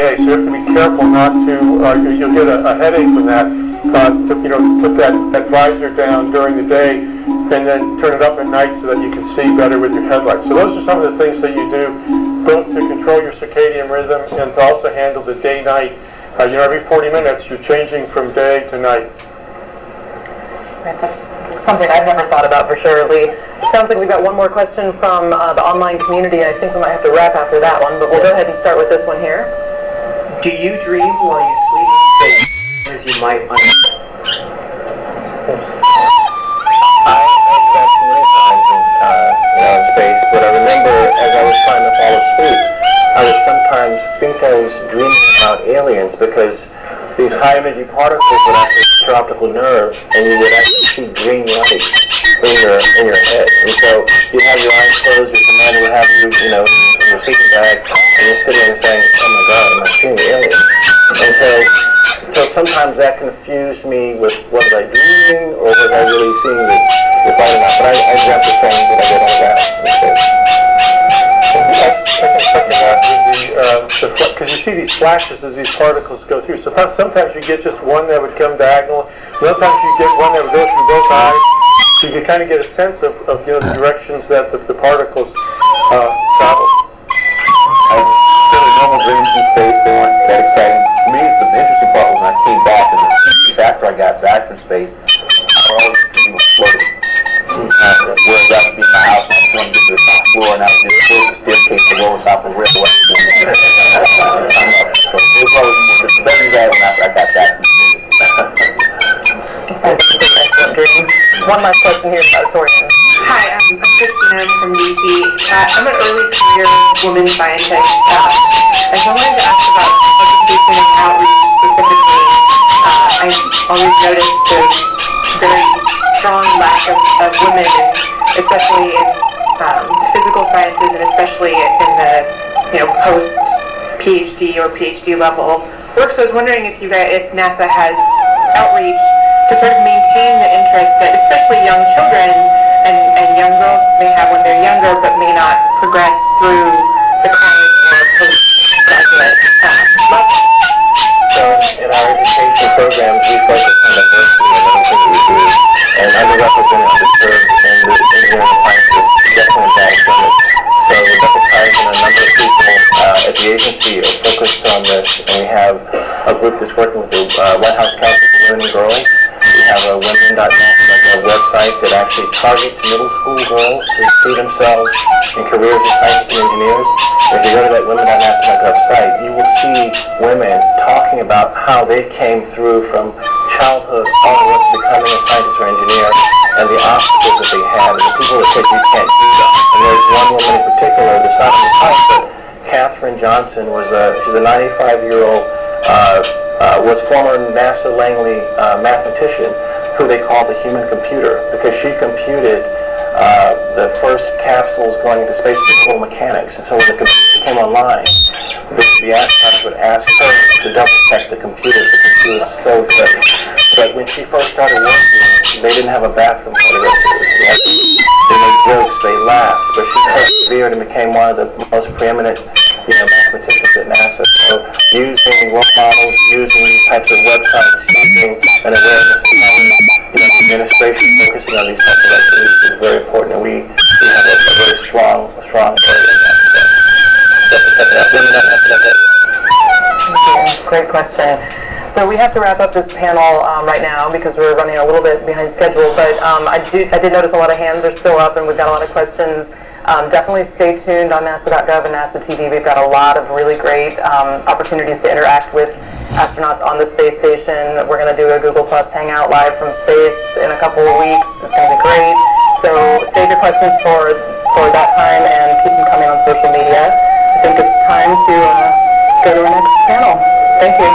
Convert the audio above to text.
So you have to be careful not to, you'll get a headache from that. Put that visor down during the day and then turn it up at night so that you can see better with your headlights. So those are some of the things that you do both to control your circadian rhythm and to also handle the day-night. Every 40 minutes you're changing from day to night. That's something I've never thought about for sure, Lee. Sounds like we've got one more question from the online community. I think we might have to wrap after that one, but we'll go ahead and start with this one here. Do you dream while you sleep as you might on? I dreamt many times in space, but I remember as I was trying to fall asleep, I would sometimes think I was dreaming about aliens because these high-energy particles would actually hit your optical nerve, and you would actually see green light in your head. And so you'd have your eyes closed, your commander would have you, in your sleeping bag, and you're sitting there saying, "Oh my God, am I seeing aliens?" And so sometimes that confused me with was I dreaming or was I really seeing the light or not. But I dreamt the same that I did on the ground. Because you see these flashes as these particles go through. So sometimes you get just one that would come diagonal. Sometimes you get one that would go through both eyes. So you can kind of get a sense of the directions that the particles travel. I had really normal dreams in space. They weren't that exciting. For me, the interesting part was when I came back, and after I got back from space, I always floating. Whereas I would be in my house, and I just wanted to get to the top floor, and I would just float the staircase to roll top of the railway. So it was always more just better than that when I got back from space. One last question here, auditorium. Hi, I'm Christina from DC. I'm an early career woman scientist. I wanted to ask about education and outreach specifically. I've always noticed there's very strong lack of women, especially in physical sciences and especially in the post-PhD or PhD level work. So I was wondering if NASA has outreach to sort of maintain the interest that especially young children and young girls may have when they're younger but may not progress through the college or postgraduate level. So in our education programs, we focus on diversity and everything we do, and underrepresented, underserved, and the engineering and sciences definitely involved in it. So Rebecca Price and a number of people at the agency are focused on this, and we have a group that's working with the White House Council for Women and Girls. We have a women.net website that actually targets middle school girls to see themselves in careers as scientists and engineers. If you go to that women.net website, you will see women talking about how they came through from childhood all the way to becoming a scientist or engineer, and the obstacles that they had, and the people that said you can't do that. And there's one woman in particular, that's not on the top, but Katherine Johnson she's a 95-year-old was former NASA Langley mathematician who they call the human computer because she computed the first capsules going into space with full mechanics. And so when the computer came online, the astronauts would ask her to double-check the computer because she was so good. But when she first started working, they didn't have a bathroom for the rest of it. They made jokes, they laughed, but she persevered and became one of the most preeminent mathematicians at NASA. So using role models, using these types of websites, using an awareness of how the administration focusing on these types of activities is very important, and we have a very strong area in that. Great question. So we have to wrap up this panel right now because we're running a little bit behind schedule, but I did notice a lot of hands are still up and we've got a lot of questions. Definitely stay tuned on NASA.gov and NASA TV. We've got a lot of really great opportunities to interact with astronauts on the space station. We're going to do a Google Plus Hangout live from space in a couple of weeks. It's going to be great. So save your questions for that time and keep them coming on social media. I think it's time to go to our next panel. Thank you.